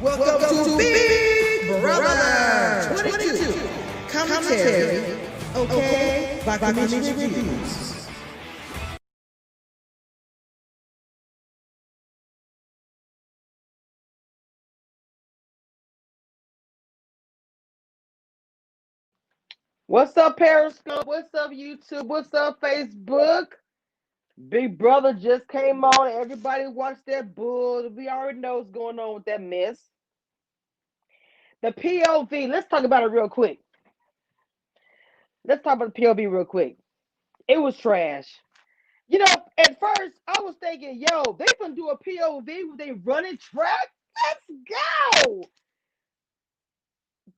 Welcome to Big Brother 22 Commentary, okay, by Community Reviews. What's up, Periscope? What's up, YouTube? What's up, Facebook? Big Brother just came on. Everybody watched that bull. We already know what's going on with that mess. The POV, let's talk about it real quick. Let's talk about the POV real quick. It was trash. You know, at first, I was thinking, yo, they gonna do a POV where they running track? Let's go!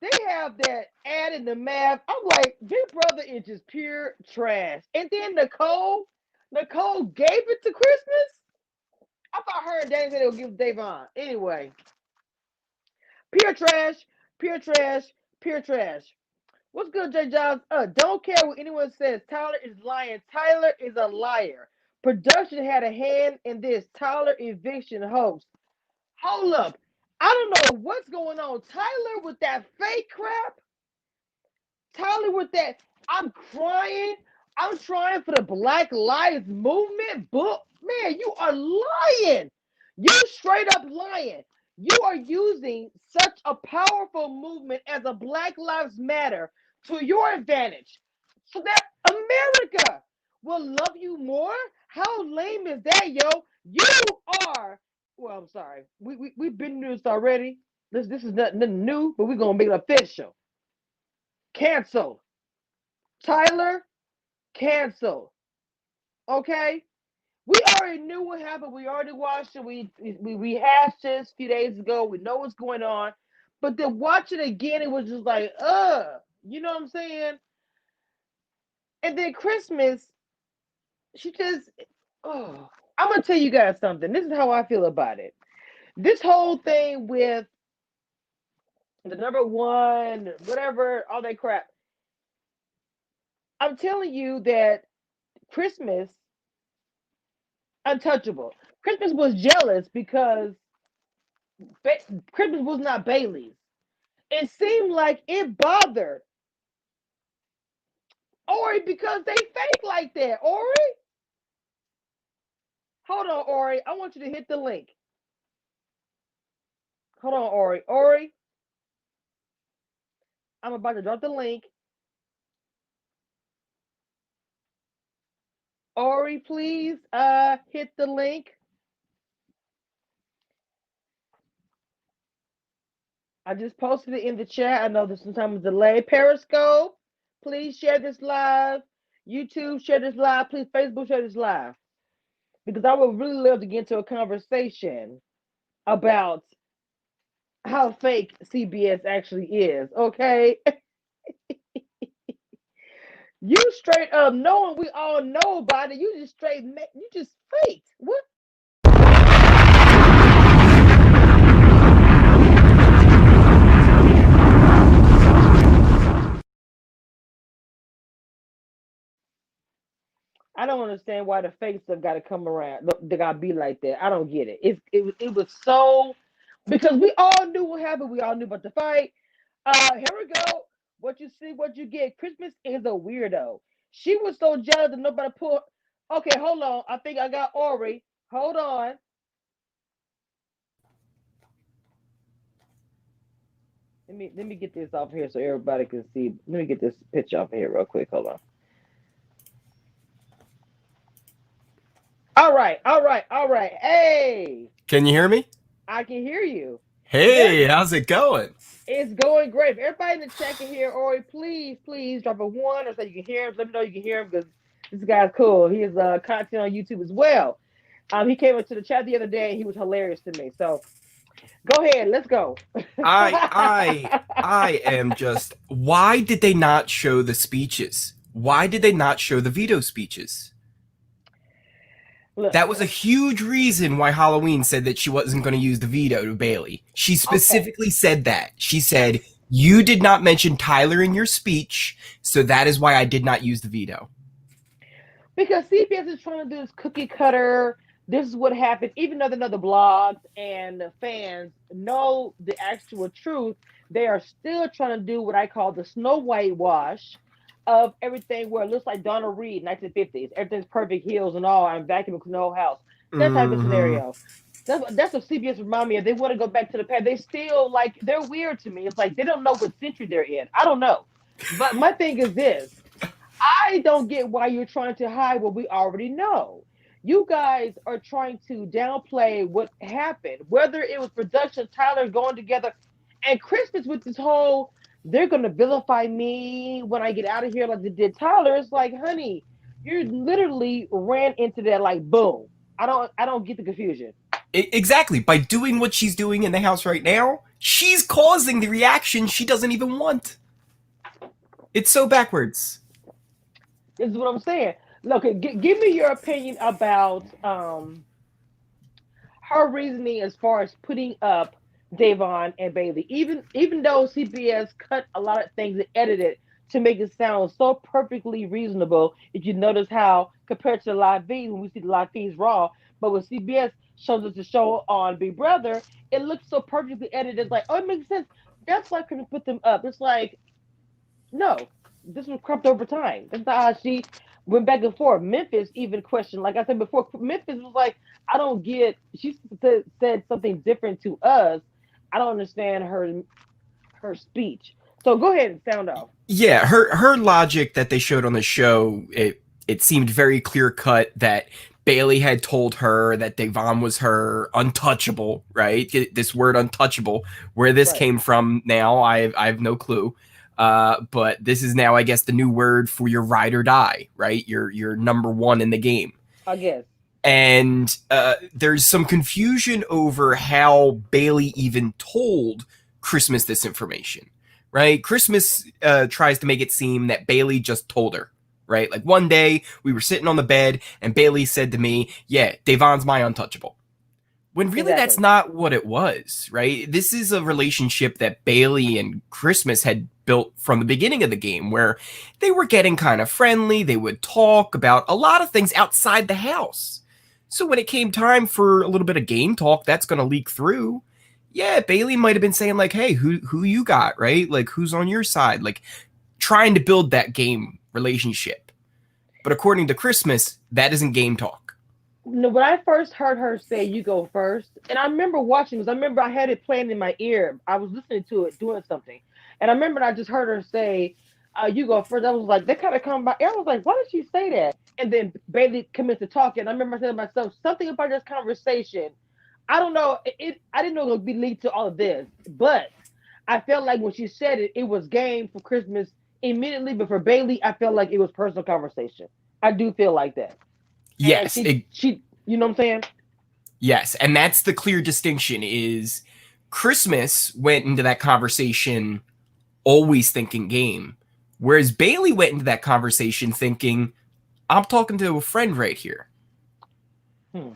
They have that ad in the math. I'm like, Big Brother is just pure trash. And then Nicole gave it to Christmas. I thought her and Danny said they would give Davon. Anyway, pure trash, pure trash, pure trash. What's good, J. Jobs? Don't care what anyone says. Tyler is lying. Tyler is a liar. Production had a hand in this Tyler eviction hoax. Hold up. I don't know what's going on. Tyler with that fake crap. Tyler with that. I'm crying. I'm trying for the Black Lives Movement book. Man, you are lying. You straight up lying. You are using such a powerful movement as a Black Lives Matter to your advantage so that America will love you more. How lame is that, yo? You are, well, I'm sorry. We've been through this already. This is nothing new, but we're going to make it official. Cancel. Tyler, cancel. Okay? We already knew what happened. We already watched it. We rehashed this a few days ago. We know what's going on. But then watch it again, it was just like, you know what I'm saying? And then Christmas, she just, I'm going to tell you guys something. This is how I feel about it. This whole thing with the number one, whatever, all that crap. I'm telling you that Christmas, untouchable. Christmas was jealous because Christmas was not Bailey's. It seemed like it bothered Ori because they fake like that. Ori? Hold on, Ori. I want you to hit the link. Hold on, Ori. Ori? I'm about to drop the link. Ori, please hit the link. I just posted it in the chat. I know there's sometimes a delay. Periscope, please share this live. YouTube, share this live. Please, Facebook, share this live. Because I would really love to get into a conversation about how fake CBS actually is, okay? You straight up knowing we all know about it. You just faked. What? I don't understand why the fake stuff got to come around. They got to be like that. I don't get it. It was so, because we all knew what happened. We all knew about the fight. Here we go. What you see, what you get. Christmas is a weirdo. She was so jealous that nobody put. Okay, hold on. I think I got Ori. Hold on. Let me get this off here so everybody can see. Let me get this picture off here real quick. Hold on. All right. Hey. Can you hear me? I can hear you. Hey, how's it going? It's going great. If everybody in the chat can hear Ori, please drop a 1 or so you can hear him. Let me know you can hear him because this guy's cool. He has content on YouTube as well. He came into the chat the other day and he was hilarious to me. So go ahead, let's go. I am just, why did they not show the speeches? Why did they not show the veto speeches? Look, that was a huge reason why Halloween said that she wasn't going to use the veto to Bailey. She specifically said that. She said, you did not mention Tyler in your speech, so that is why I did not use the veto. Because CBS is trying to do this cookie cutter, this is what happened. Even though they know the blogs and the fans know the actual truth, they are still trying to do what I call the Snow White wash of everything, where it looks like Donna Reed, 1950s. Everything's perfect, heels and all. I'm vacuuming the whole house. That type of Hmm. scenario. That's what CBS remind me of. They want to go back to the past. They still like, they're weird to me. It's like they don't know what century they're in. I don't know. But my thing is this: I don't get why you're trying to hide what we already know. You guys are trying to downplay what happened, whether it was production, Tyler going together, and Christmas with this whole they're gonna vilify me when I get out of here like they did Tyler. It's like, honey, you literally ran into that like boom. I don't get the confusion. Exactly. By doing what she's doing in the house right now, she's causing the reaction she doesn't even want. It's so backwards. This is what I'm saying. Look, give me your opinion about her reasoning as far as putting up Davon and Bayleigh. Even though CBS cut a lot of things and edited to make it sound so perfectly reasonable, if you notice how compared to the live feeds, when we see the live feeds raw, but when CBS shows us the show on Big Brother, it looks so perfectly edited. It's like, oh, it makes sense. That's why I couldn't put them up. It's like, no, this was cropped over time. That's not how she went back and forth. Memphis even questioned, like I said before, Memphis was like, I don't get, she said something different to us. I don't understand her speech. So go ahead and sound off. Yeah, her logic that they showed on the show, it seemed very clear cut that Bayleigh had told her that Devon was her untouchable, right? This word untouchable, where this Right. came from now, I have no clue. But this is now, I guess, the new word for your ride or die, right? Your number one in the game. I guess. And there's some confusion over how Bayleigh even told Christmas this information, right? Christmas tries to make it seem that Bayleigh just told her, right? Like one day we were sitting on the bed and Bayleigh said to me, yeah, Devon's my untouchable. When really that's Exactly. not what it was, right? This is a relationship that Bayleigh and Christmas had built from the beginning of the game, where they were getting kind of friendly. They would talk about a lot of things outside the house. So when it came time for a little bit of game talk, that's going to leak through. Yeah, Bayleigh might have been saying like, "Hey, who you got, right? Like who's on your side?" Like trying to build that game relationship. But according to Christmas, that isn't game talk. No, when I first heard her say, "You go first," and I remember watching this, I remember I had it playing in my ear. I was listening to it, doing something, and I remember I just heard her say, "You go first." I was like, "That kind of come by." I was like, "Why did she say that?" And then Bailey commenced to talk, and I remember saying to myself, "Something about this conversation." I don't know. I didn't know it would be lead to all of this, but I felt like when she said it, it was game for Christmas immediately. But for Bailey, I felt like it was personal conversation. I do feel like that. And Yes, she, you know what I'm saying? yes, and that's the clear distinction is Christmas went into that conversation always thinking game, whereas Bayleigh went into that conversation thinking I'm talking to a friend right here. Hmm.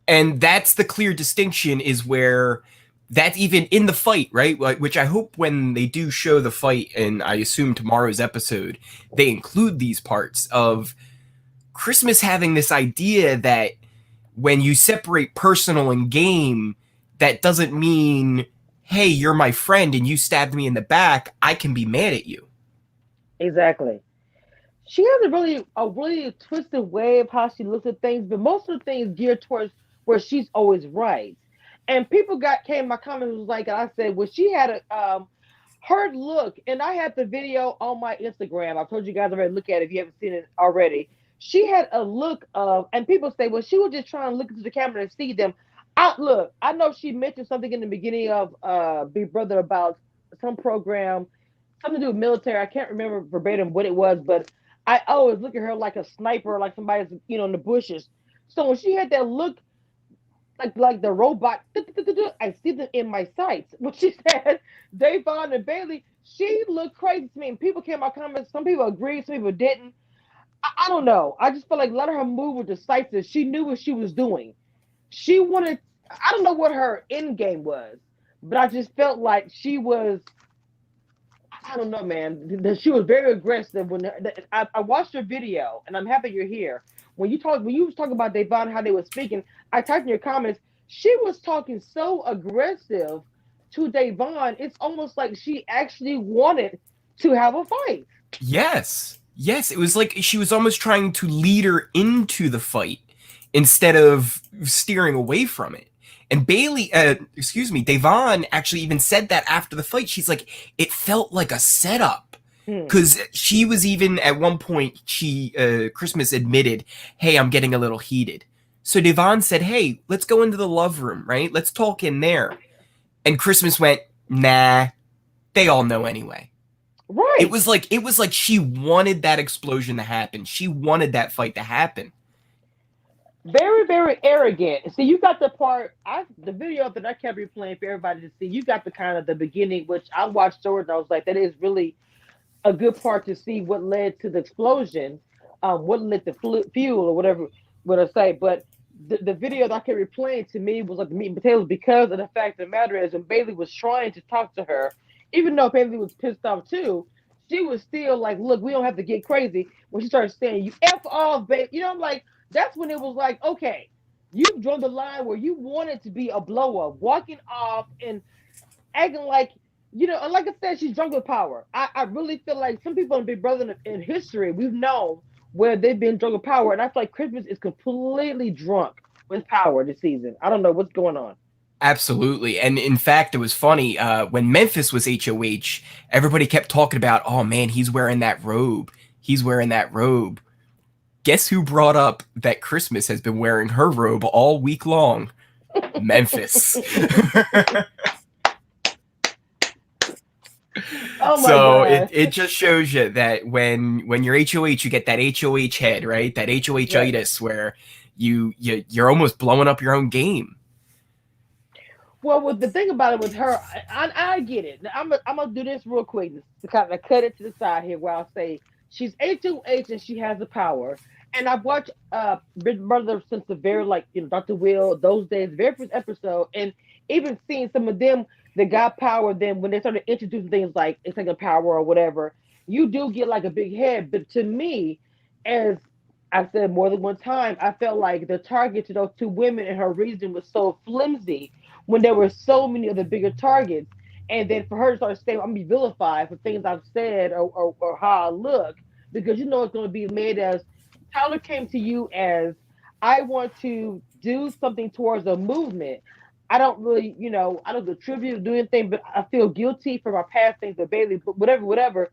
And that's the clear distinction is where that's even in the fight, right? Which I hope when they do show the fight, and I assume tomorrow's episode, they include these parts of Christmas having this idea that when you separate personal and game, that doesn't mean, hey, you're my friend and you stabbed me in the back, I can be mad at you. Exactly. She has a really twisted way of how she looks at things, but most of the things geared towards where she's always right. And people came my comments was like I said, when she had a her look, and I had the video on my Instagram. I've told you guys already, look at it if you haven't seen it already. She had a look of, and people say, well, she was just trying to look into the camera and see them. Look, I know she mentioned something in the beginning of Big Brother about some program, something to do with military. I can't remember verbatim what it was, but I always look at her like a sniper, like somebody's, in the bushes. So when she had that look, like the robot, I see them in my sights. When she said Davon and Bayleigh, she looked crazy to me. And people came in my comments. Some people agreed, some people didn't. I don't know. I just felt like let her move with decisive. She knew what she was doing. She wanted. I don't know what her end game was, but I just felt like she was. I don't know, man. She was very aggressive when I watched her video, and I'm happy you're here. when you was talking about Devon, how they were speaking, I typed in your comments, she was talking so aggressive to Devon. It's almost like she actually wanted to have a fight. Yes. Yes, it was like she was almost trying to lead her into the fight instead of steering away from it. And Devon actually even said that after the fight. She's like, it felt like a setup. Hmm. Because she was even at one point, Christmas admitted, hey, I'm getting a little heated. So Devon said, hey, let's go into the love room, right? Let's talk in there. And Christmas went, nah, they all know anyway. Right. It was like she wanted that explosion to happen. She wanted that fight to happen. Very, very arrogant. See, you got the part, the video that I kept replaying for everybody to see. You got the kind of the beginning, which I watched Jordan. I was like, that is really a good part to see what led to the explosion, what lit the fuel or whatever what I say. But the video that I kept replaying to me was like the meat and potatoes because of the fact of the matter is when Bayley was trying to talk to her, even though Bayley was pissed off too, she was still like, look, we don't have to get crazy. When she started saying, you F off, babe, I'm like, that's when it was like, okay, you've drawn the line where you wanted to be a blow up, walking off and acting like, like I said, she's drunk with power. I really feel like some people in Big Brother in history, we've known where they've been drunk with power. And I feel like Christmas is completely drunk with power this season. I don't know what's going on. Absolutely. And in fact, it was funny. When Memphis was HOH, everybody kept talking about, oh man, he's wearing that robe. He's wearing that robe. Guess who brought up that Christmas has been wearing her robe all week long? Memphis. Oh my so God. it just shows you that when you're HOH, you get that HOH head, right? That HOH-itis where you're almost blowing up your own game. Well, with the thing about it with her, I get it. I'm gonna do this real quick to kind of cut it to the side here, where I'll say she's HOH and she has the power. And I've watched Big Brother since the very Dr. Will, those days, very first episode, and even seeing some of them that got power. Then when they started introducing things like it's like a power or whatever, you do get like a big head. But to me, as I said more than one time, I felt like the target to those two women and her reason was so flimsy when there were so many of the bigger targets. And then for her to start saying, I'm going to be vilified for things I've said or how I look, because it's going to be made as Tyler came to you as I want to do something towards a movement. I don't really, I don't contribute or do anything, but I feel guilty for my past things with Bayleigh, but whatever.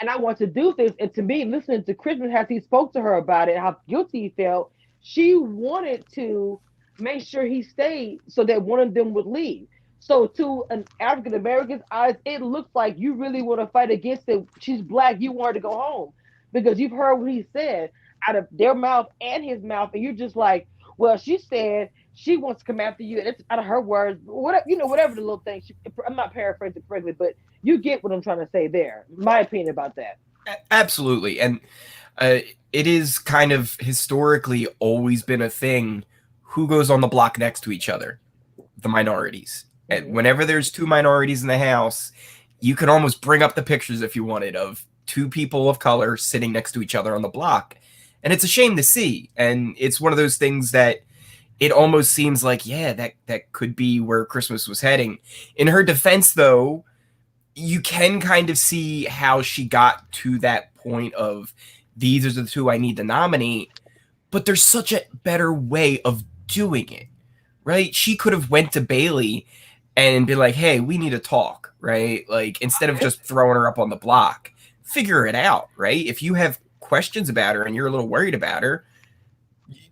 And I want to do this. And to me, listening to Christmas as he spoke to her about it, how guilty he felt, she wanted to make sure he stayed so that one of them would leave. So to an African American's eyes, it looks like you really want to fight against it. She's black. You want her to go home because you've heard what he said out of their mouth and his mouth, and you're just like, well, she said she wants to come after you, and it's out of her words, whatever, whatever the little thing. I'm not paraphrasing correctly, but you get what I'm trying to say there. My opinion about that. Absolutely, and it is kind of historically always been a thing. Who goes on the block next to each other? The minorities. Mm-hmm. And whenever there's two minorities in the house, you can almost bring up the pictures if you wanted of two people of color sitting next to each other on the block. And it's a shame to see. And it's one of those things that it almost seems like, yeah, that could be where Christmas was heading. In her defense, though, you can kind of see how she got to that point of these are the two I need to nominate. But there's such a better way of doing it, right? She could have went to Bayleigh and been like, hey, we need to talk, right? Like, instead of just throwing her up on the block, figure it out, right? If you have questions about her and you're a little worried about her,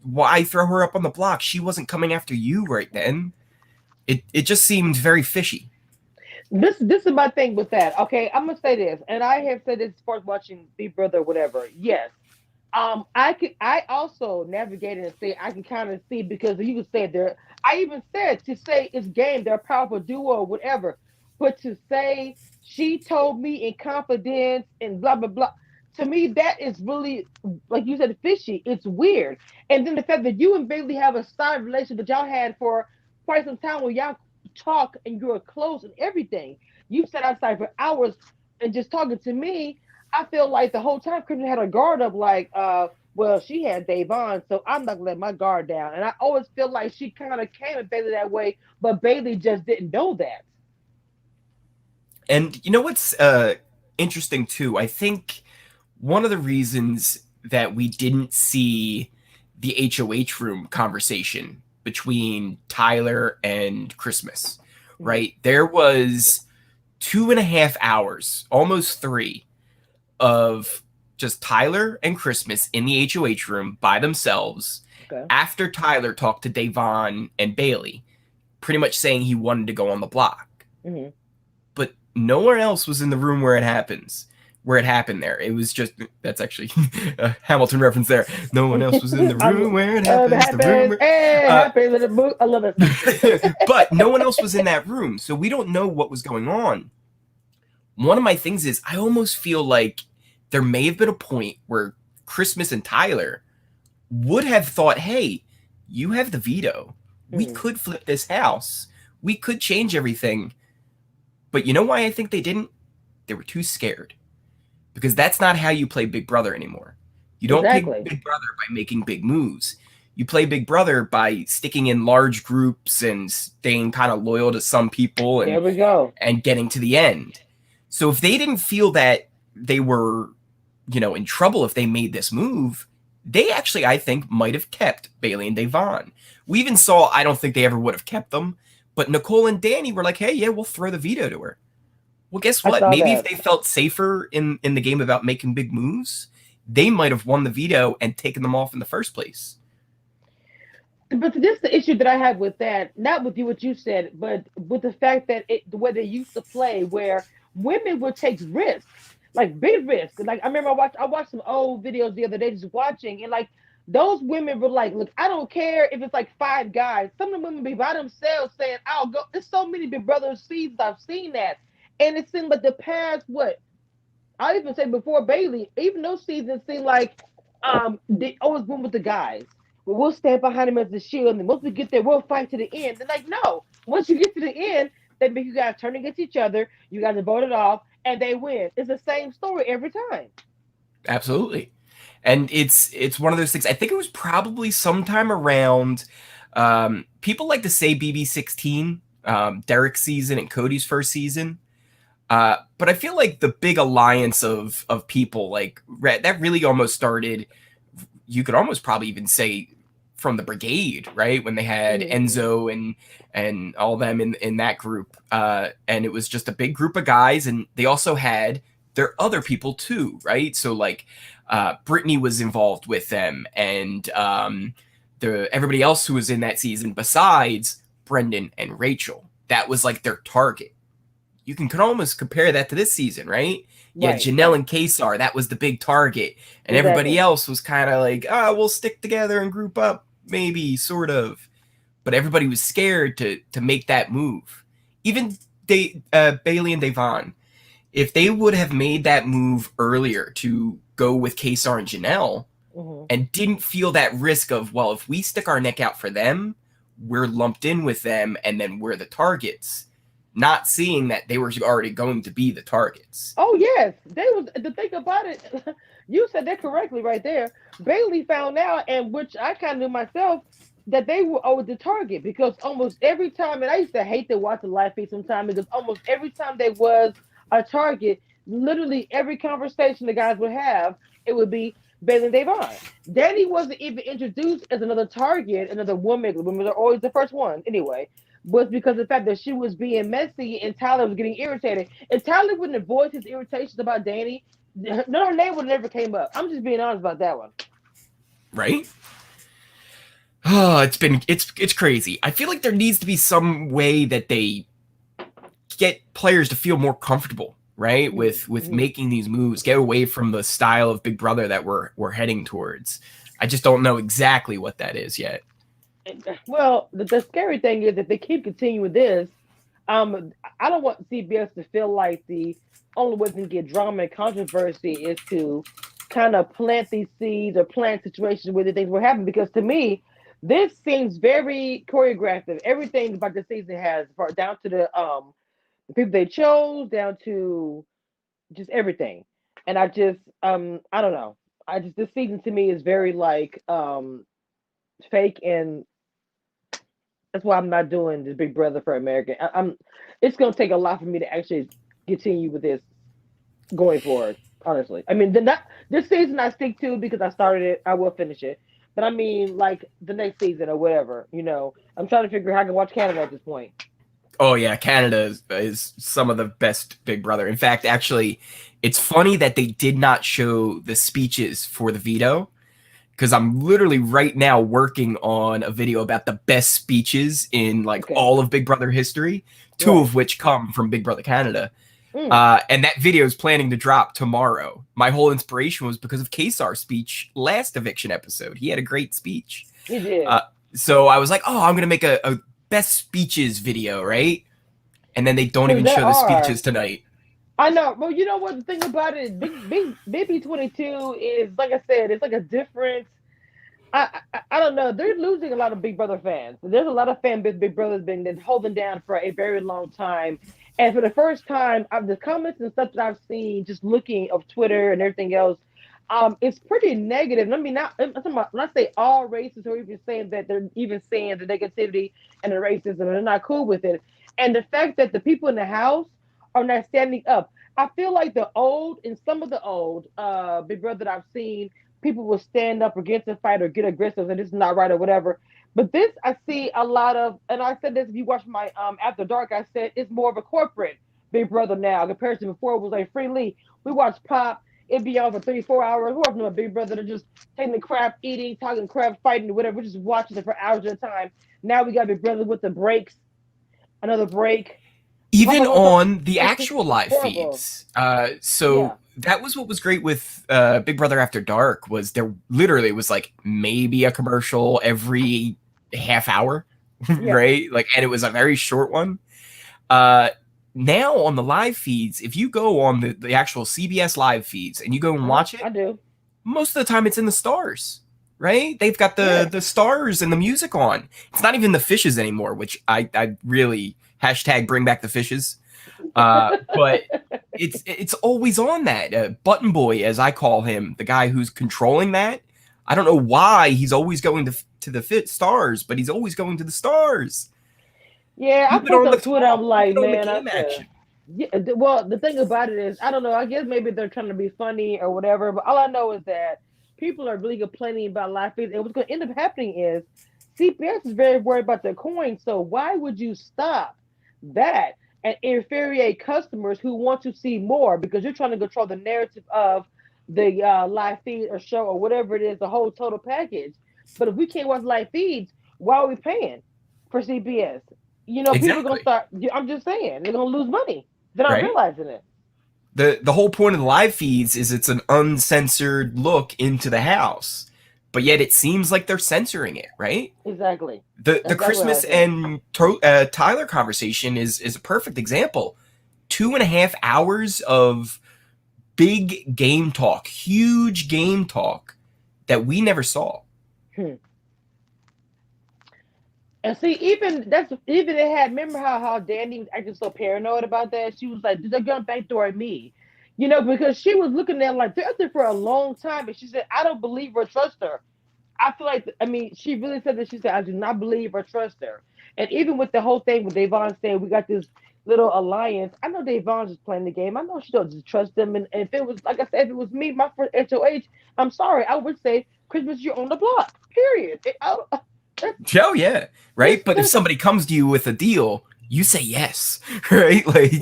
why throw her up on the block? She wasn't coming after you right then. It just seemed very fishy. This is my thing with that. Okay, I'm gonna say this, and I have said this as far as watching Big Brother or whatever. Yes. I also navigated and say I can kind of see because you can say there. I even said to say it's game, they're a powerful duo or whatever, but to say she told me in confidence and blah blah blah, to me that is really, like you said, fishy. It's weird. And then the fact that you and Bailey have a side relationship that y'all had for quite some time where y'all talk and you're close and everything. You sat outside for hours and just talking to me. I feel like the whole time Kristen had her guard up, like, well, she had Davon, so I'm not gonna let my guard down. And I always feel like she kind of came at Bailey that way, but Bailey just didn't know that. And you know what's interesting too? I think one of the reasons that we didn't see the HOH room conversation between Tyler and Christmas, Mhm. right? There was 2.5 hours, almost three, of just Tyler and Christmas in the HOH room by themselves Okay. after Tyler talked to Davon and Bailey, pretty much saying he wanted to go on the block. Hmm. But no one else was in the room where it happens. Where it happened there. It was just, that's actually a Hamilton reference there. No one else was in the room where it It happens. The room happens. where, Hey, it happens in the book. I love it. but no one else was in that room. So we don't know what was going on. One of my things is I almost feel like there may have been a point where Christmas and Tyler would have thought, hey, you have the veto. We Mhm. could flip this house. We could change everything. But you know why I think they didn't? They were too scared. Because that's not how you play Big Brother anymore. You don't play Exactly. Big Brother by making big moves. You play Big Brother by sticking in large groups and staying kind of loyal to some people There we go. and getting to the end. So if they didn't feel that they were, in trouble if they made this move, they actually, I think, might have kept Bayleigh and Davon. We even saw, I don't think they ever would have kept them, but Nicole and Danny were like, hey, yeah, we'll throw the veto to her. Well, guess I what? saw Maybe if that. they felt safer in the game about making big moves, they might have won the veto and taken them off in the first place. But this is the issue that I have with that, not with you what you said, but with the fact that the way they used to play, where women would take risks, like big risks. Like I watched some old videos the other day, just watching, and like those women were like, "Look, I don't care if it's like five guys. Some of the women be by themselves saying, I'll go.' There's so many Big Brother seasons I've seen that, and it seemed like the past what I even said before Bailey, even those seasons seem like they always went with the guys. Well, we'll stand behind him as the shield, and once we get there, we'll fight to the end. They're like, no. Once you get to the end, they make you guys turn against each other. You guys are voted off, and they win. It's the same story every time. Absolutely. And it's one of those things. I think it was probably sometime around people like to say BB16, Derek's season and Cody's first season. But I feel like the big alliance of people like that really almost started. You could almost probably even say from the brigade, right? When they had Mm-hmm. Enzo and all them in that group, and it was just a big group of guys, and they also had their other people too, right? So like Brittany was involved with them, and everybody else who was in that season besides Brendan and Rachel. That was like their target. You can almost compare that to this season, right? Yeah, Right. Janelle and Kesar, that was the big target. And everybody Exactly. else was kind of like, we'll stick together and group up, maybe, sort of. But everybody was scared to make that move. Even Bailey and Davon, if they would have made that move earlier to go with Kesar and Janelle Mm-hmm. and didn't feel that risk of, well, if we stick our neck out for them, we're lumped in with them and then we're the targets, not seeing that they were already going to be the targets. Oh yes, they was the thing about it. You said that correctly right there. Bailey found out, and which I kind of knew myself, that they were always the target because almost every time, and I used to hate to watch the live feed sometimes because almost every time there was a target, literally every conversation the guys would have, it would be Bailey and Davon. Danny wasn't even introduced as another target, another woman. Women are always the first one anyway. Was because of the fact that she was being messy and Tyler was getting irritated. If Tyler wouldn't have voiced his irritations about Danny, no, her name would have never came up. I'm just being honest about that one. Right? Oh, it's crazy. I feel like there needs to be some way that they get players to feel more comfortable, right? With Mm-hmm. making these moves, get away from the style of Big Brother that we're heading towards. I just don't know exactly what that is yet. Well, the scary thing is if they keep continuing this, I don't want CBS to feel like the only way they can get drama and controversy is to kind of plant these seeds or plant situations where the things will happen. Because to me, this seems very choreographed. Everything about the season has down to the people they chose, down to just everything. And I don't know. this season to me is very like fake, and that's why I'm not doing this Big Brother for America. I'm. It's gonna take a lot for me to actually continue with this going forward. Honestly, I mean, not this season I stick to because I started it. I will finish it, but I mean, like the next season or whatever. I'm trying to figure out how I can watch Canada at this point. Oh yeah, Canada is some of the best Big Brother. In fact, actually, it's funny that they did not show the speeches for the veto because I'm literally right now working on a video about the best speeches in like Okay, all of Big Brother history, two right. of which come from Big Brother Canada. Mm, And that video is planning to drop tomorrow. My whole inspiration was because of Kesar's speech last eviction episode. He had a great speech. you did. Uh, so I was like, oh, I'm going to make a best speeches video, right? And then they don't Because even there show the are. speeches tonight. I know. Well, you know what the thing about it is, Big B22 is like I said, it's like a different. I don't know. They're losing a lot of Big Brother fans. There's a lot of fan base Big Brother's been holding down for a very long time. And for the first time, the comments and stuff that I've seen, just looking of Twitter and everything else, it's pretty negative. I mean, not I'm talking about, when I say all races, or even saying that they're even saying the negativity and the racism, and they're not cool with it. And the fact that the people in the house are not standing up. I feel like the old, in some of the old Big Brother that I've seen, people will stand up against a fight or get aggressive and this is not right or whatever. But this I see a lot of, and I said this if you watch my After Dark, I said it's more of a corporate Big Brother now compared to before it was like freely. We watch Pop, it'd be on for 3 4 hours. We're watching a Big Brother that just taking the crap, eating, talking crap, fighting, whatever. We're just watching it for hours at a time. Now we got Big Brother with the breaks, another break. Even Mama, on the it's just actual live horrible. feeds. So Yeah, that was what was great with Big Brother After Dark was there literally was like maybe a commercial every half hour, yeah. right? Like, and it was a very short one. Uh, Now on the live feeds, if you go on the actual CBS live feeds and you go and watch I it, do. most of the time it's in the stars, right? They've got the Yeah. the stars and the music on. It's not even the fishes anymore, which I really hashtag bring back the fishes. But it's always on that button boy, as I call him, the guy who's controlling that. I don't know why he's always going to the fit stars, but he's always going to the stars. Yeah, I Keep it put on the on Twitter. I'm talk. Keep like, it on the man, I game said, action. yeah. Well, the thing about it is, I don't know. I guess maybe they're trying to be funny or whatever. But all I know is that people are really complaining about live feeds. And what's going to end up happening is CPS is very worried about their coins. So why would you stop that and infuriate customers who want to see more because you're trying to control the narrative of the live feed or show or whatever it is, the whole total package. But if we can't watch live feeds, why are we paying for CPS? People are gonna Exactly. start. I'm just saying, they're gonna lose money. They're not Right. realizing it. The whole point of the live feeds is it's an uncensored look into the house, but yet it seems like they're censoring it, right? Exactly. The That's exactly what I Christmas think. and Tyler conversation is a perfect example. 2.5 hours of big game talk, huge game talk that we never saw. Hmm. And see, even it had. Remember how Danny was acting so paranoid about that? She was like, "They're gonna backdoor me," because she was looking at like they're up there for a long time, and she said, "I don't believe or trust her." I feel like, I mean, she really said that. She said, "I do not believe or trust her." And even with the whole thing with Davon saying we got this little alliance, I know Davon's just playing the game. I know she don't just trust them. And if it was, like I said, if it was me, my first HOH, I'm sorry, I would say Christmas, you're on the block. Period. Oh yeah, right. But if somebody comes to you with a deal, you say yes, right? Like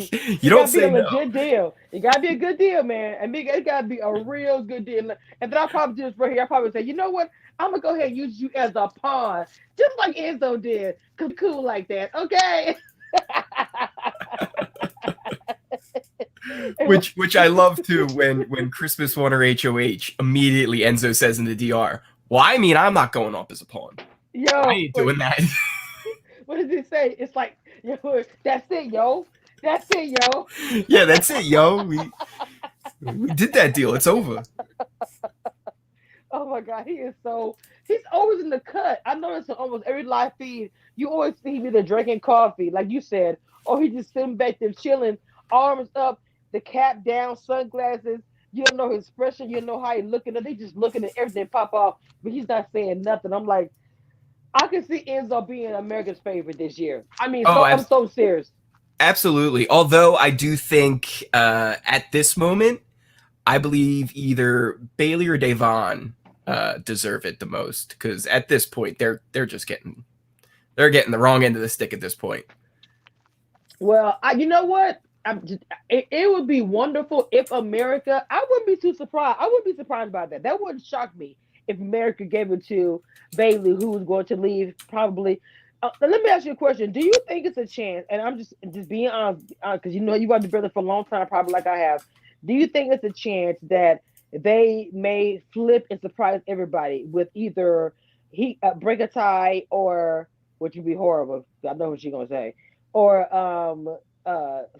you It don't gotta be a say no. legit deal. It gotta be a good deal, man. And it gotta be a real good deal. And then I'll probably do this right here. I'll probably say, you know what? I'm gonna go ahead and use you as a pawn, just like Enzo did. Cause cool like that, okay? Which I love too when Christmas won her HOH, immediately Enzo says in the DR, well, I mean, I'm not going up as a pawn. I Yo, ain't doing that. what does he say? It's like, yo, that's it, yo. That's it, yo. Yeah, that's it, yo. We did that deal. It's over. Oh my God, he's always in the cut. I notice on almost every live feed, you always see him either drinking coffee, like you said, or he just sitting back there chilling, arms up, the cap down, sunglasses. You don't know his expression. You don't know how he looking. They just looking at everything pop off, but he's not saying nothing. I'm like, I can see Enzo being America's favorite this year. I mean, Oh, I'm so serious. absolutely. Although I do think at this moment, I believe either Bayleigh or Devon deserve it the most, because at this point they're just getting the wrong end of the stick at this point. Well, you know what? It would be wonderful if America. I wouldn't be too surprised. I wouldn't be surprised by that. That wouldn't shock me if America gave it to Bayleigh, who was going to leave probably. Let me ask you a question. Do you think it's a chance? And I'm just being honest, because you know you want to be brother for a long time, probably like I have. Do you think it's a chance that they may flip and surprise everybody with either he break a tie, or which would be horrible? I know what she's gonna say, or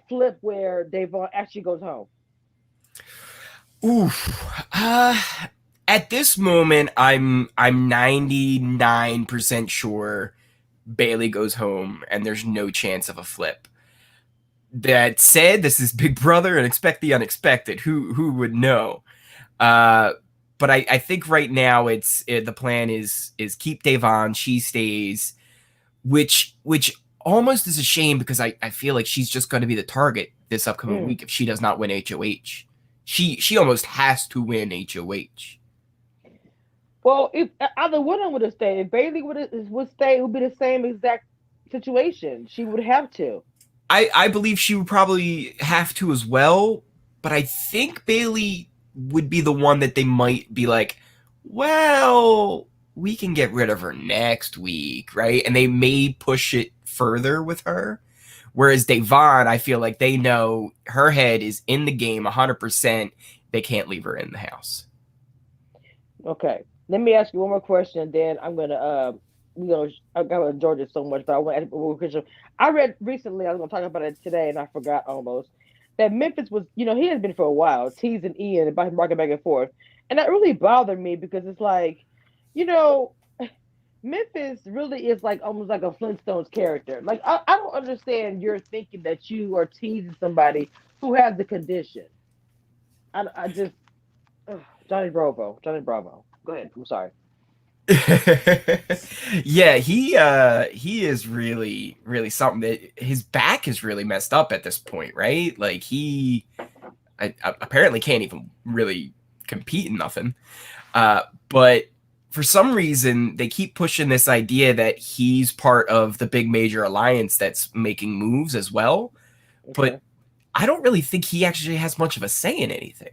flip where Devon actually goes home? Oof. At this moment, I'm 99% sure Bayleigh goes home, and there's no chance of a flip. That said, this is Big Brother, and expect the unexpected. Who would know? But I think right now the plan is keep Devon. She stays, which almost is a shame, because I feel like she's just going to be the target this upcoming week if she does not win HOH. She almost has to win HOH. Well, if either one of them would have stayed, if Bayleigh would stay, it would be the same exact situation. She would have to. I believe she would probably have to as well, but I think Bayleigh would be the one that they might be like, well, we can get rid of her next week, right? And they may push it further with her. Whereas Devon, I feel like they know her head is in the game 100%. They can't leave her in the house. Okay. Let me ask you one more question, then I'm gonna I got enjoyed it so much, but I want to ask one question. I read recently, I was gonna talk about it today, and I forgot almost that Memphis was, he has been for a while, teasing Ian about marking back and forth, and that really bothered me because it's like, you know, Memphis really is like almost like a Flintstones character. Like I don't understand your thinking that you are teasing somebody who has the condition. I just Johnny Bravo. Go ahead. I'm sorry. Yeah, he is really something. That his back is really messed up at this point, right? Like I apparently can't even really compete in nothing. But for some reason, they keep pushing this idea that he's part of the big major alliance that's making moves as well. Okay. But I don't really think he actually has much of a say in anything.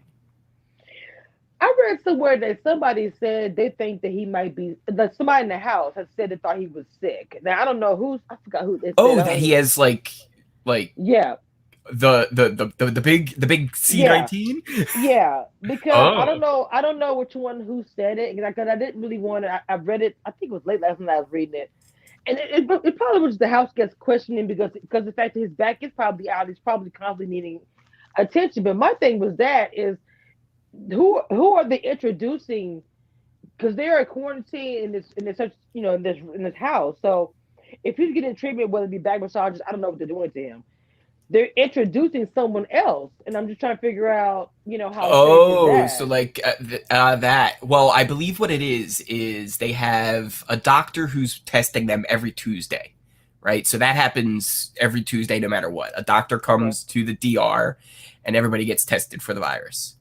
I read somewhere that somebody said they think that he might be, that somebody in the house has said they thought he was sick. Now I don't know I forgot who. That he has like yeah, the big C19. Yeah, because I don't know which one who said it, because I didn't really want to. I read it. I think it was late last night I was reading it, and it probably was the house gets questioning because the fact that his back is probably out, he's probably constantly needing attention. But my thing was that is who are they introducing, because they are quarantined in this house. So if he's getting treatment, whether it be back massages, I don't know what they're doing to him. They're introducing someone else, and I'm just trying to figure out, how. Oh, so like that. Well, I believe what it is they have a doctor who's testing them every Tuesday, right? So that happens every Tuesday, no matter what. A doctor comes to the DR, and everybody gets tested for the virus.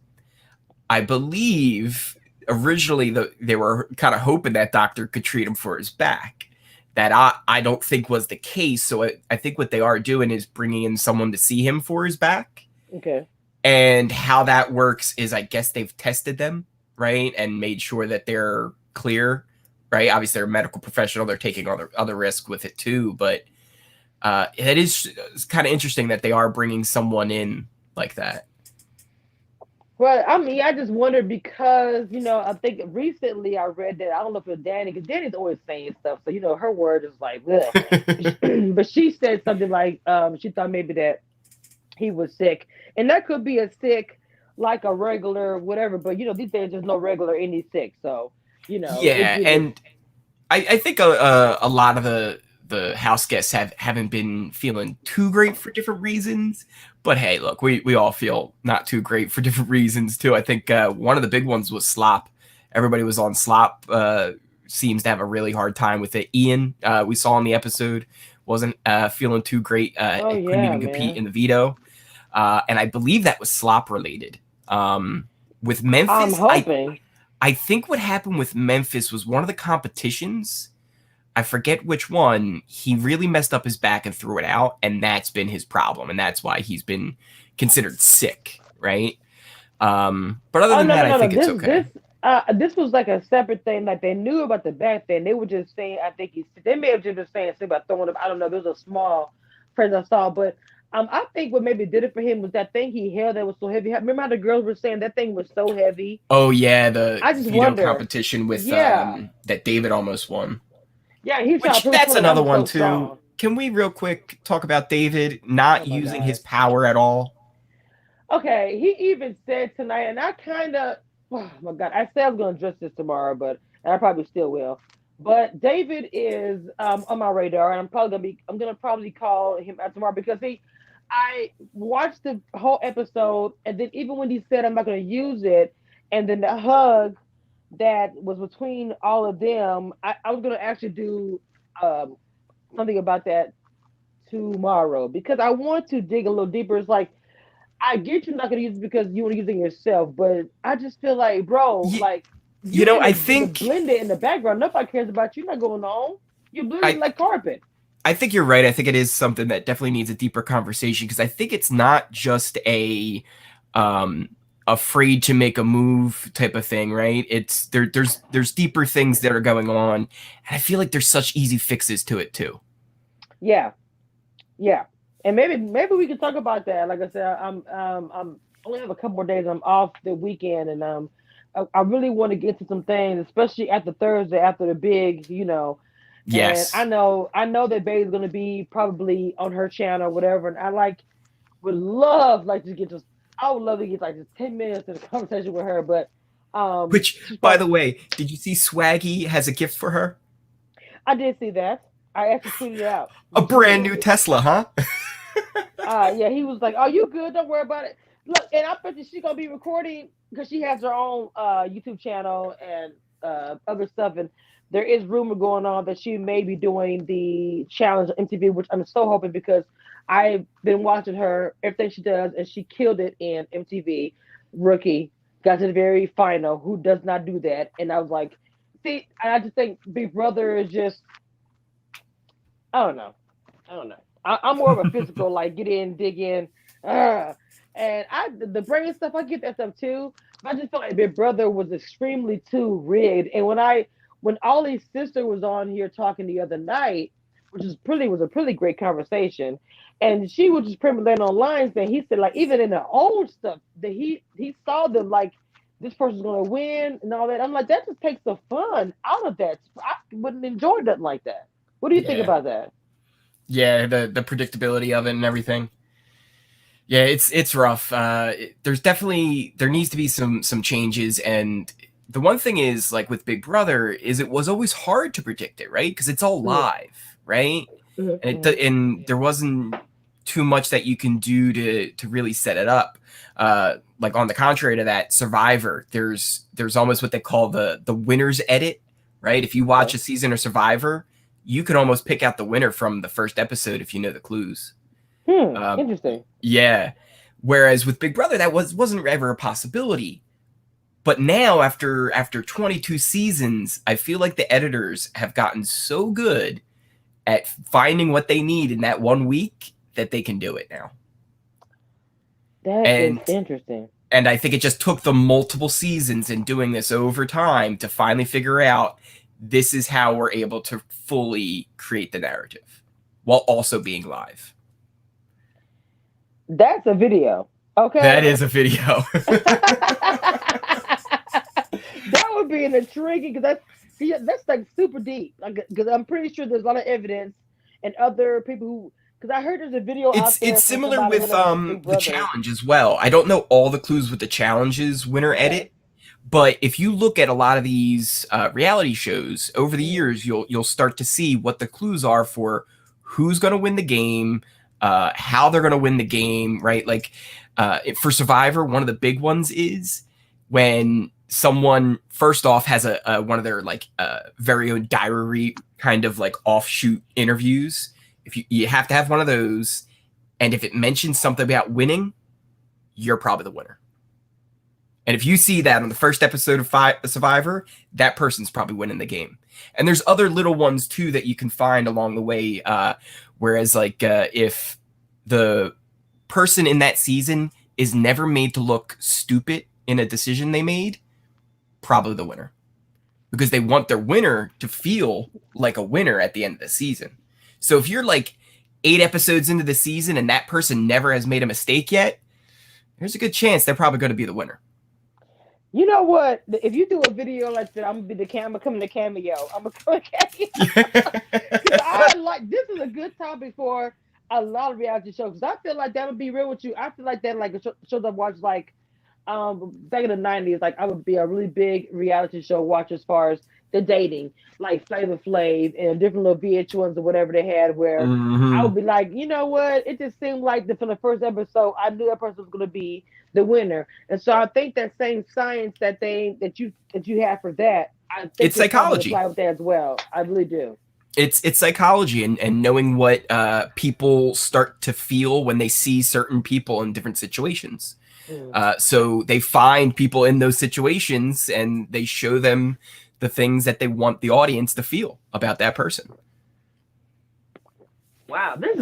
I believe originally they were kind of hoping that doctor could treat him for his back. That I don't think was the case. So I think what they are doing is bringing in someone to see him for his back. Okay. And how that works is, I guess they've tested them, right? And made sure that they're clear, right? Obviously, they're a medical professional. They're taking other risk with it too. But it is kind of interesting that they are bringing someone in like that. Well, I mean, I just wondered because, I think recently I read that, I don't know if it was Danny, because Danny's always saying stuff. So, her word is like, but she said something like she thought maybe that he was sick. And that could be a sick, like a regular whatever. But, these days there's no regular any sick. So, Yeah, and I think a lot of the house guests haven't been feeling too great for different reasons. But hey, look, we all feel not too great for different reasons too. I think one of the big ones was slop. Everybody was on slop. Seems to have a really hard time with it. Ian, we saw in the episode, wasn't feeling too great. Couldn't even compete in the veto. And I believe that was slop related. With Memphis, I'm hoping. I think what happened with Memphis was one of the competitions. I forget which one. He really messed up his back and threw it out, and that's been his problem, and that's why he's been considered sick, right? But other than that, I think it's okay. This was like a separate thing. Like they knew about the back thing. They were just saying, I think they may have just been saying something about throwing up. I don't know. There was a small friend I saw, but I think what maybe did it for him was that thing he held that was so heavy. Remember how the girls were saying that thing was so heavy? Oh yeah, the veto competition with that David almost won. Yeah, that's another one too. Strong. Can we real quick talk about David not using his power at all? Okay, he even said tonight, and I kind of, oh my God, I said I was going to address this tomorrow, but I probably still will. But David is on my radar, and I'm gonna probably call him out tomorrow because I watched the whole episode, and then even when he said I'm not going to use it, and then the hug that was between all of them, I was going to actually do something about that tomorrow because I want to dig a little deeper. It's like, I get you're not going to use it because you want to use it yourself, but I just feel like, bro, I think blend it in the background. Nobody cares about you. Not going on. You're blending like carpet. I think you're right. I think it is something that definitely needs a deeper conversation because I think it's not just a afraid to make a move type of thing, right? It's there's deeper things that are going on, and I feel like there's such easy fixes to it too. Yeah, and maybe we can talk about that. Like I said, I'm only have a couple more days. I'm off the weekend, and I really want to get to some things, especially after Thursday, after the big, Yes. And I know that Bay's going to be probably on her channel or whatever, and I would love to get just. I would love to get just 10 minutes in a conversation with her, but which, by the way, did you see Swaggy has a gift for her? I did see that. I actually tweeted it out. A brand new Tesla, huh? Yeah, he was like, "Oh, you good? Don't worry about it." Look, and I bet you she's gonna be recording because she has her own YouTube channel and other stuff, and there is rumor going on that she may be doing the challenge on MTV, which I'm so hoping because I've been watching her, everything she does, and she killed it in MTV. Rookie got to the very final. Who does not do that? And I was like, see, I just think Big Brother is just, I don't know. I'm more of a physical, get in, dig in. And the brain stuff, I get that stuff too. But I just felt like Big Brother was extremely too rigged. And when Ollie's sister was on here talking the other night, which was a pretty great conversation. And she was just pretty much laying on lines that he said, even in their own stuff, that he saw them this person's gonna win and all that. I'm like, that just takes the fun out of that. I wouldn't enjoy nothing like that. What do you think about that? Yeah, the predictability of it and everything. Yeah, it's rough. There needs to be some changes, and the one thing is with Big Brother is it was always hard to predict it, right? Because it's all live, right? And and there wasn't too much that you can do to really set it up. On the contrary to that, Survivor, there's almost what they call the winner's edit, right? If you watch a season of Survivor, you can almost pick out the winner from the first episode if you know the clues. Interesting. Yeah. Whereas with Big Brother, that wasn't ever a possibility. But now, after 22 seasons, I feel like the editors have gotten so good at finding what they need in that 1 week that they can do it now. That is interesting. And I think it just took them multiple seasons and doing this over time to finally figure out this is how we're able to fully create the narrative while also being live. That's a video. Okay. That is a video. That would be an intriguing because that's super deep. Because I'm pretty sure there's a lot of evidence and other people who. Because I heard there's a video out there. It's similar with the challenge as well. I don't know all the clues with the challenges winner edit, But if you look at a lot of these reality shows over the years, you'll start to see what the clues are for who's going to win the game, how they're going to win the game, right? Like for Survivor, one of the big ones is when someone first off has a one of their like very own diary kind of like offshoot interviews. If you have to have one of those, and if it mentions something about winning, you're probably the winner. And if you see that on the first episode of Survivor, that person's probably winning the game. And there's other little ones too that you can find along the way. Whereas like if the person in that season is never made to look stupid in a decision they made, probably the winner. Because they want their winner to feel like a winner at the end of the season. So if you're like 8 episodes into the season and that person never has made a mistake yet, there's a good chance they're probably going to be the winner. You know what? If you do a video like that, I'm gonna be the camera coming to cameo. I'm gonna come cameo. I like this is a good topic for a lot of reality shows. Because I feel like that would be real with you. I feel like that like a shows I've watched like back in the 90s. Like I would be a really big reality show watcher as far as the dating, like Flavor Flav and different little VH1s or whatever they had. Where I would be like, you know what? It just seemed like from the first episode, I knew that person was gonna be the winner. And so I think that same science that you have for that, I think it's psychology apply with that as well. I really do. It's psychology and knowing what people start to feel when they see certain people in different situations. So they find people in those situations and they show them the things that they want the audience to feel about that person. Wow, this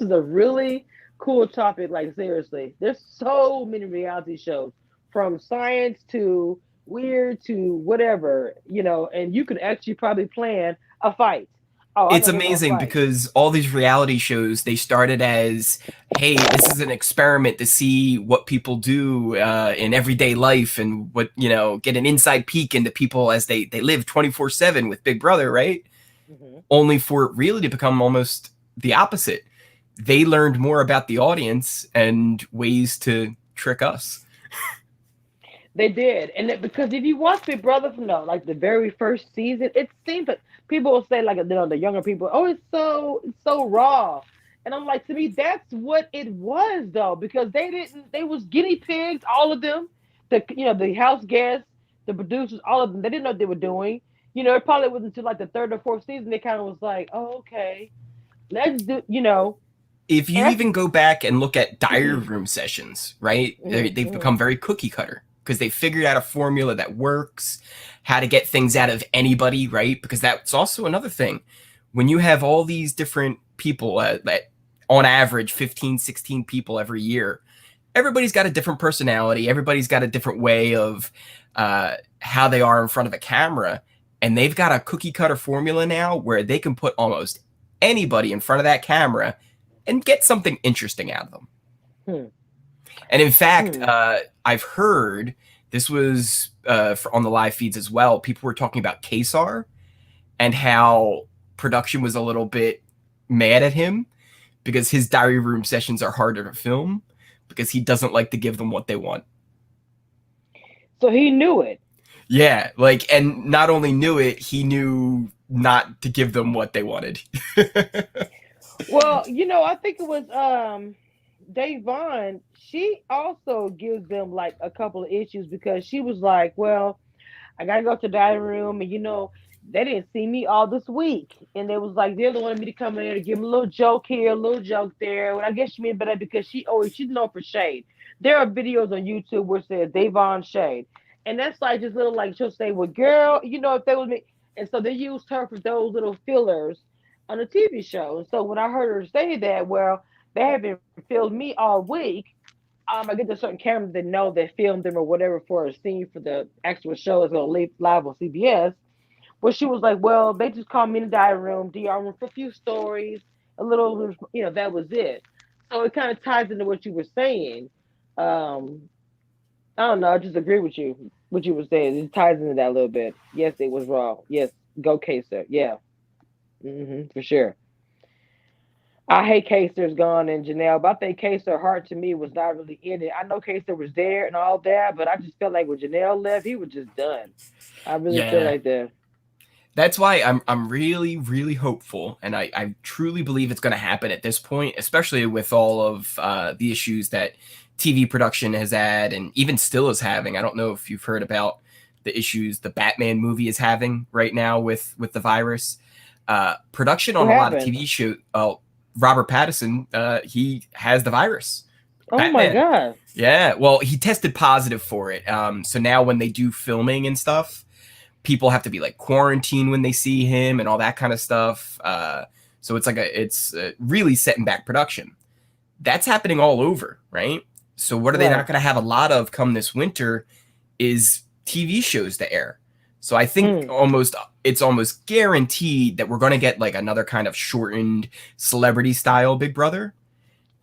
is a really cool topic. Like seriously, there's so many reality shows, from science to weird to whatever, and you could actually probably plan a fight. It's amazing because all these reality shows, they started as, hey, this is an experiment to see what people do in everyday life and what, get an inside peek into people as they live 24/7 with Big Brother, right? Only for it really to become almost the opposite. They learned more about the audience and ways to trick us. They did. And because if you watch Big Brother from like the very first season, it seems like people will say, like, the younger people, oh, it's so raw. And I'm like, to me, that's what it was, though, because they was guinea pigs, all of them, the house guests, the producers, all of them. They didn't know what they were doing. It probably wasn't until like the 3rd or 4th season they kind of was like, oh, okay, let's do, If you even go back and look at diary room sessions, right? They've become very cookie cutter because they figured out a formula that works, how to get things out of anybody, right? Because that's also another thing. When you have all these different people, that on average 15, 16 people every year, everybody's got a different personality. Everybody's got a different way of how they are in front of a camera. And they've got a cookie cutter formula now where they can put almost anybody in front of that camera and get something interesting out of them. And in fact, I've heard, this was on the live feeds as well, people were talking about Kesar and how production was a little bit mad at him because his diary room sessions are harder to film because he doesn't like to give them what they want. So he knew it. Yeah, and not only knew it, he knew not to give them what they wanted. Well, I think it was Davon. She also gives them like a couple of issues because she was like, well, I gotta go to the dining room, and they didn't see me all this week, and they was like, they're the wanted me to come in there to give them a little joke here, a little joke there. And I guess she meant by that because she's known for shade. There are videos on YouTube where it says Davon shade, and that's like just little, like, she'll say, well, girl, if they was me, and so they used her for those little fillers on a TV show. And so when I heard her say that, well, they haven't filmed me all week. I get to certain cameras that know they filmed them or whatever for a scene for the actual show is going to live on CBS. Well, she was like, well, they just called me in the diary room, DR room for a few stories, a little, that was it. So it kind of ties into what you were saying. I don't know. I just agree with you, what you were saying. It ties into that a little bit. Yes, it was raw. Yes, go Kesar. Yeah. For sure. I hate Kaser's gone and Janelle, but I think Kaser heart to me was not really in it. I know Kaser was there and all that, but I just felt like when Janelle left, he was just done. I really feel Yeah. like that. That's why I'm really, really hopeful, and I truly believe it's going to happen at this point, especially with all of the issues that TV production has had and even still is having. I don't know if you've heard about the issues the Batman movie is having right now with the virus. Production on What a lot of happened? TV shows. Robert Pattinson, he has the virus. Oh my Batman. God. Yeah, well, he tested positive for it. So now when they do filming and stuff, people have to be like quarantined when they see him and all that kind of stuff. So it's really setting back production. That's happening all over, right? So what are they not going to have a lot of come this winter is TV shows to air. So I think it's almost guaranteed that we're going to get like another kind of shortened celebrity style Big Brother.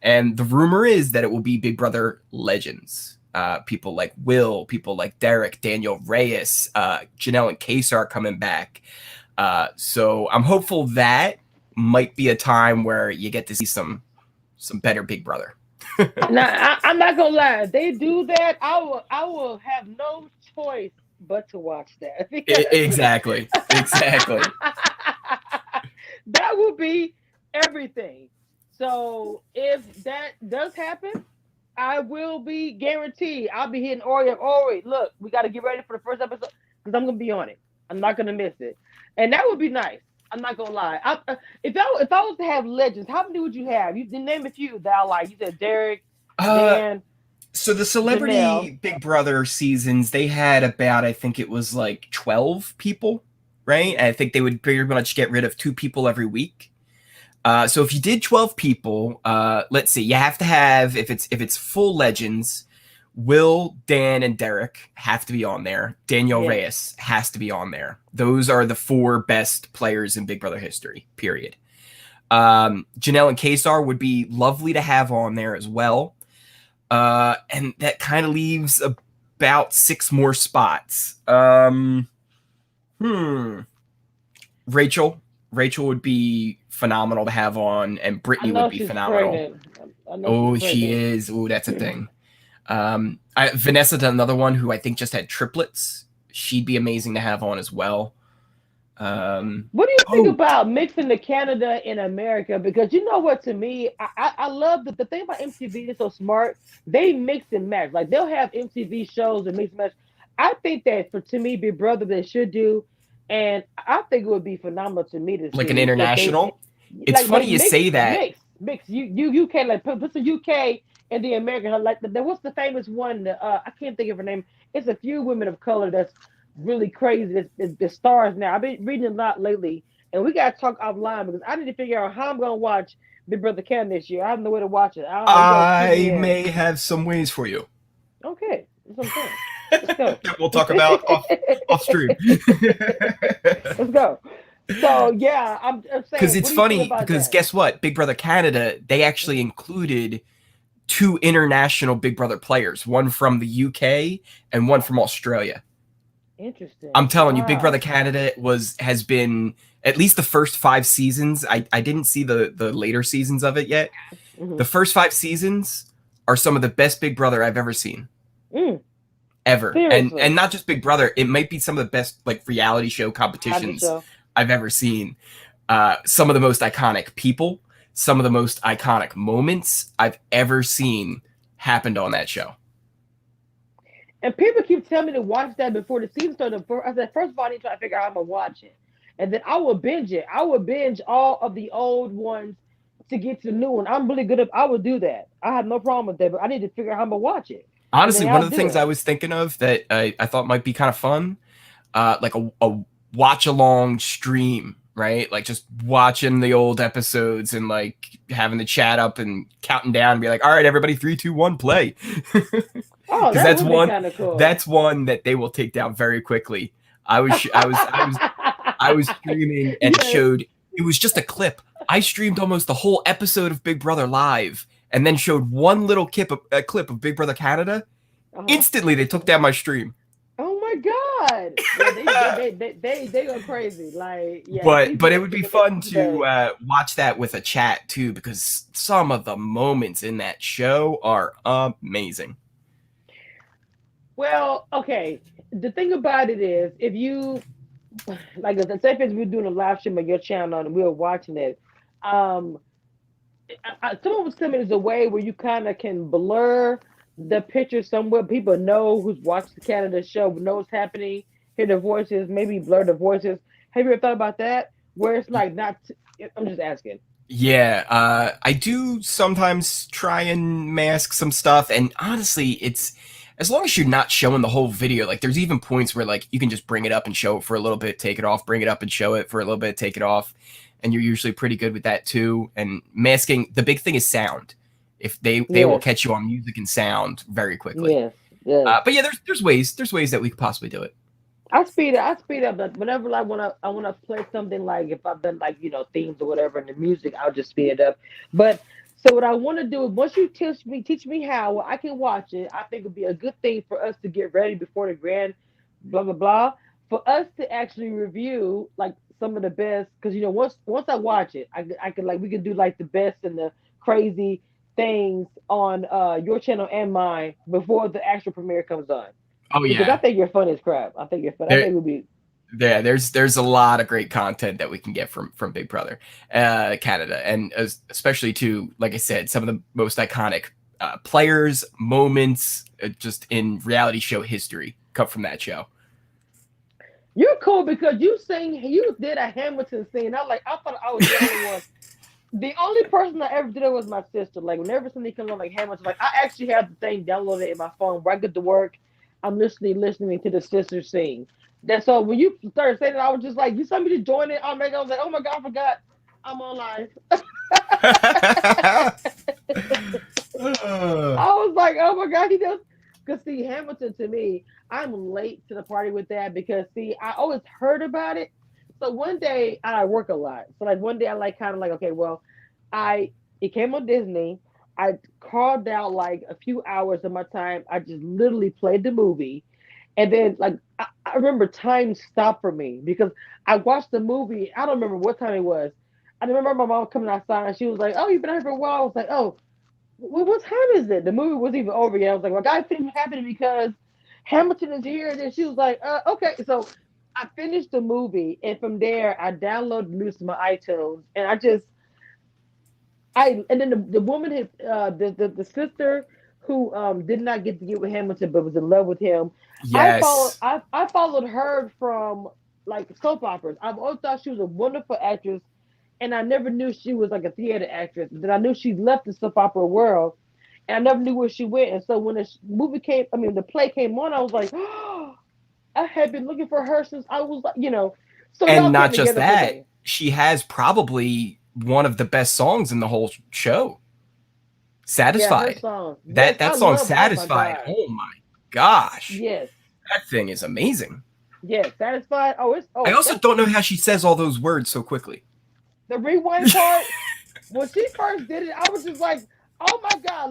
And the rumor is that it will be Big Brother legends. People like Will, people like Derek, Daniel Reyes, Janelle and Kaser are coming back. So I'm hopeful that might be a time where you get to see some better Big Brother. Now, I'm not gonna lie. If they do that, I will have no choice but to watch that. Exactly. That would be everything. So if that does happen, I will be guaranteed. I'll be hitting Ori. Look, we got to get ready for the first episode because I'm gonna be on it. I'm not gonna miss it, and that would be nice. I'm not gonna lie. If I was to have legends, how many would you have? You name a few that I like. You said Derek, Dan. So the celebrity Janelle. Big Brother seasons, they had about, I think it was like 12 people, right? And I think they would pretty much get rid of 2 people every week. So if you did 12 people, let's see, you have to have, if it's full legends, Will, Dan, and Derek have to be on there. Daniel Reyes has to be on there. Those are the 4 best players in Big Brother history, period. Janelle and Kaser would be lovely to have on there as well. And that kind of leaves about 6 more spots. Rachel would be phenomenal to have on, and Brittany would be phenomenal. She is. Oh, that's a thing. Vanessa's another one who I think just had triplets. She'd be amazing to have on as well. What do you think about mixing the Canada and America? Because you know what, to me, I love the thing about MTV is so smart. They mix and match. Like they'll have MTV shows and mix and match. I think that to me, Big Brother, they should do, and I think it would be phenomenal to me to like see an international. It's funny you say that. Mix. You UK, like put the UK and the American. Like what's the famous one? I can't think of her name. It's a few women of color that's really crazy. The stars now. I've been reading a lot lately, and we gotta talk offline because I need to figure out how I'm gonna watch Big Brother Canada this year. I have no way to watch it. I may have some ways for you. Okay, that's what I'm saying. Let's go. We'll talk about off stream. Let's go. So yeah, I'm saying because it's funny because guess what? Big Brother Canada, they actually included 2 international Big Brother players, one from the UK and one from Australia. Interesting. I'm telling you, Big Brother Canada has been at least the first 5 seasons. I didn't see the later seasons of it yet. The first 5 seasons are some of the best Big Brother I've ever seen. Ever. Seriously? And not just Big Brother, it might be some of the best like reality show competitions I've ever seen. Some of the most iconic people, some of the most iconic moments I've ever seen happened on that show. And people keep telling me to watch that before the season started. I said, first of all, I need to try to figure out how I'm gonna watch it, and then I will binge it. I will binge all of the old ones to get to the new one. I'm really good at. I would do that. I have no problem with that, but I need to figure out how I'm gonna watch it. Honestly, one of the things I was thinking of that I thought might be kind of fun, like a watch along stream, right? Like just watching the old episodes and like having the chat up and counting down and be like, all right, everybody, 3, 2, 1, play. Oh, that's one. Cool. That's one that they will take down very quickly. I was streaming and it showed. It was just a clip. I streamed almost the whole episode of Big Brother live, and then showed one little clip of Big Brother Canada. Instantly, they took down my stream. Oh my God. Yeah, they go crazy. Like, yeah, But it would be fun to today. watch that with a chat too, because some of the moments in that show are amazing. Well, okay. The thing about it is, if you like, the say if we're doing a live stream on your channel and we're watching it, um, someone was telling me there's a way where you kind of can blur the picture somewhere. People know who's watched the Canada show, know what's happening, hear the voices, maybe blur the voices. Have you ever thought about that? Where it's like not. I'm just asking. Yeah, I do sometimes try and mask some stuff, and honestly, it's as long as you're not showing the whole video. Like, there's even points where like you can just bring it up and show it for a little bit, take it off, bring it up and show it for a little bit, take it off, and you're usually pretty good with that too. And masking, the big thing is sound. If they will Yes, catch you on music and sound very quickly. yes, yes. But yeah, there's ways that we could possibly do it. I speed up. But whenever I wanna play something, like if I've done like themes or whatever in the music, I'll just speed it up. But so what I want to do is, once you teach me how well, I can watch it. I think it'd be a good thing for us to get ready before the grand blah blah blah. For us to actually review like some of the best, because once I watch it, I can like we can do like the best and the crazy things on your channel and mine before the actual premiere comes on. Oh Because I yeah, think you're funny as crap. I think you're fun. I there think we'll be. yeah, there's a lot of great content that we can get from Big Brother Canada, and especially to, like I said, some of the most iconic players, moments, just in reality show history come from that show. You're cool because you did a Hamilton scene. I thought I was the only one. The only person that ever did it was my sister. Like, whenever something comes on like Hamilton, like I actually have the thing downloaded in my phone. Where I get to work, I'm listening to the sister sing. That's so when you started saying it, I was just like, you saw me to join it. I was like, oh my god, I forgot I'm on live. I was like, oh my god, he does. Because see, Hamilton to me, I'm late to the party with that because see, I always heard about it. So one day, and I work a lot. So like one day, I like kind of like, okay, well, I it came on Disney. I carved out like a few hours of my time. I just literally played the movie, and then like I remember time stopped for me because I watched the movie. I don't remember what time it was. I remember my mom coming outside and she was like, "Oh, you've been here for a while." I was like, "Oh, well, what time is it?" The movie wasn't even over yet. I was like, "Well, God, things happening because Hamilton is here." And then she was like, "Okay." So I finished the movie, and from there, I downloaded the music to my iTunes, and and then the woman had the sister who did not get to get with Hamilton but was in love with him. Yes. I followed her from like soap operas. I've always thought she was a wonderful actress, and I never knew she was like a theater actress. Then I knew she left the soap opera world, and I never knew where she went. And so when the the play came on, I was like, oh, I had been looking for her since I was like. So it And all not came just together for that, me. she has probably one of the best songs in the whole show. Yeah, her Satisfied. song. Yes, That I song love. Oh my Satisfied. god. Oh my gosh. Yes, That thing is amazing. yes. Satisfied. Oh, I also that's don't know how she says all those words so quickly. the rewind part. When she first did it, I was just like, "Oh my god,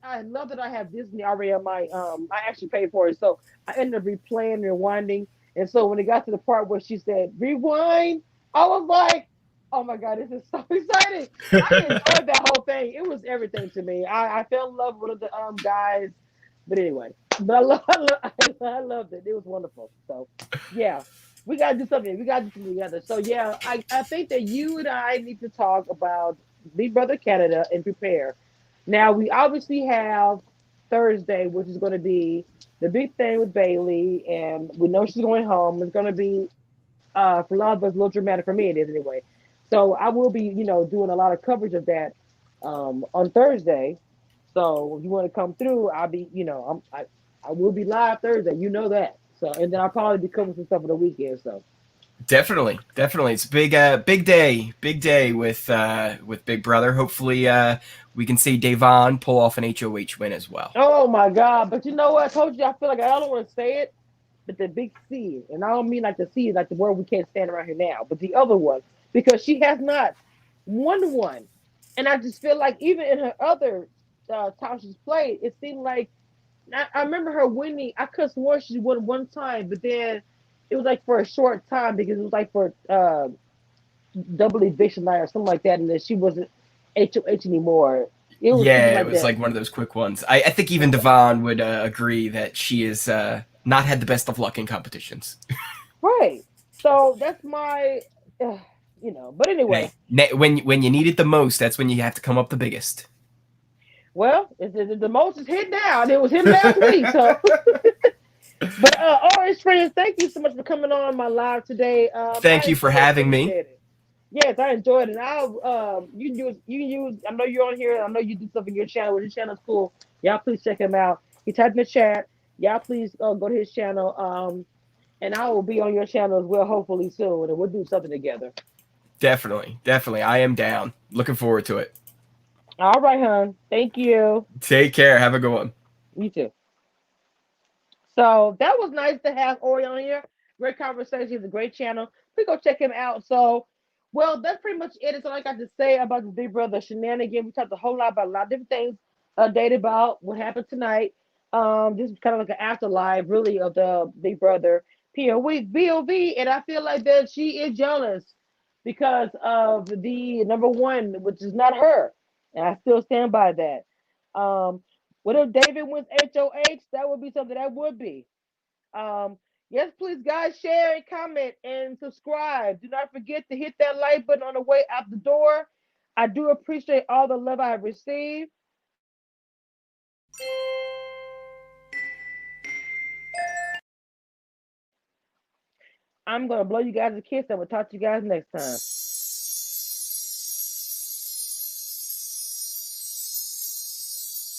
I love that I have Disney already on my I actually paid for it." So I ended up replaying and rewinding. And so when it got to the part where she said rewind, I was like, "Oh my god, this is so exciting!" I enjoyed that whole thing. It was everything to me. I fell in love with one of the guys, but anyway, but I loved it. It was wonderful. So yeah, we gotta do something. We gotta do something together. So yeah, I think that you and I need to talk about Big Brother Canada and prepare. Now we obviously have Thursday, which is going to be the big thing with Bayleigh, and we know she's going home. It's going to be for a lot of us a little dramatic. For me, it is anyway. So I will be, doing a lot of coverage of that on Thursday. So if you want to come through, I'll be, I will be live Thursday. You know that. So and then I'll probably be covering some stuff on the weekend. So Definitely, definitely. It's a big day with Big Brother. Hopefully, we can see Devon pull off an HOH win as well. oh my God! But you know what? I told you I feel like I don't want to say it, but the big C, and I don't mean like the C, like the word we can't stand around here now, but the other one, because she has not won one, and I just feel like even in her other times she's played, it seemed like I remember her winning. I could have sworn she won one time, but then it was like for a short time because it was like for double eviction night or something like that, and then she wasn't HOH anymore. It was something Yeah, it like was that. like one of those quick ones. I think even Devon would agree that she is not had the best of luck in competitions. Right. So that's my, uh, But anyway, Hey, when you need it the most, that's when you have to come up the biggest. well, the most is hit now. And it was hit last week. So, but Orange friends, thank you so much for coming on my live today. Thank I you for enjoyed it, having me. appreciate it. Yes, I enjoyed it. And I'll you can use. I know you're on here. I know you do stuff in your channel. Your channel's cool. Y'all please check him out. He typed in the chat. Y'all please go to his channel. And I will be on your channel as well, hopefully soon, and we'll do something together. Definitely. I am down. Looking forward to it. All right, hon. Thank you. Take care. Have a good one. You too. So that was nice to have Ori on here. Great conversation. He's a great channel. Please go check him out. So, well, that's pretty much it. It's all I got to say about the Big Brother shenanigans. We talked a whole lot about a lot of different things. Data about what happened tonight. This is kind of like an afterlife, really, of the Big Brother POV, and I feel like that she is jealous because of the number one, which is not her, and I still stand by that. Um, what if David wins HOH? That would be something that would be. Um, yes, please, guys, share and comment and subscribe. Do not forget to hit that like button on the way out the door. I do appreciate all the love I have received. I'm going to blow you guys a kiss and we'll talk to you guys next time.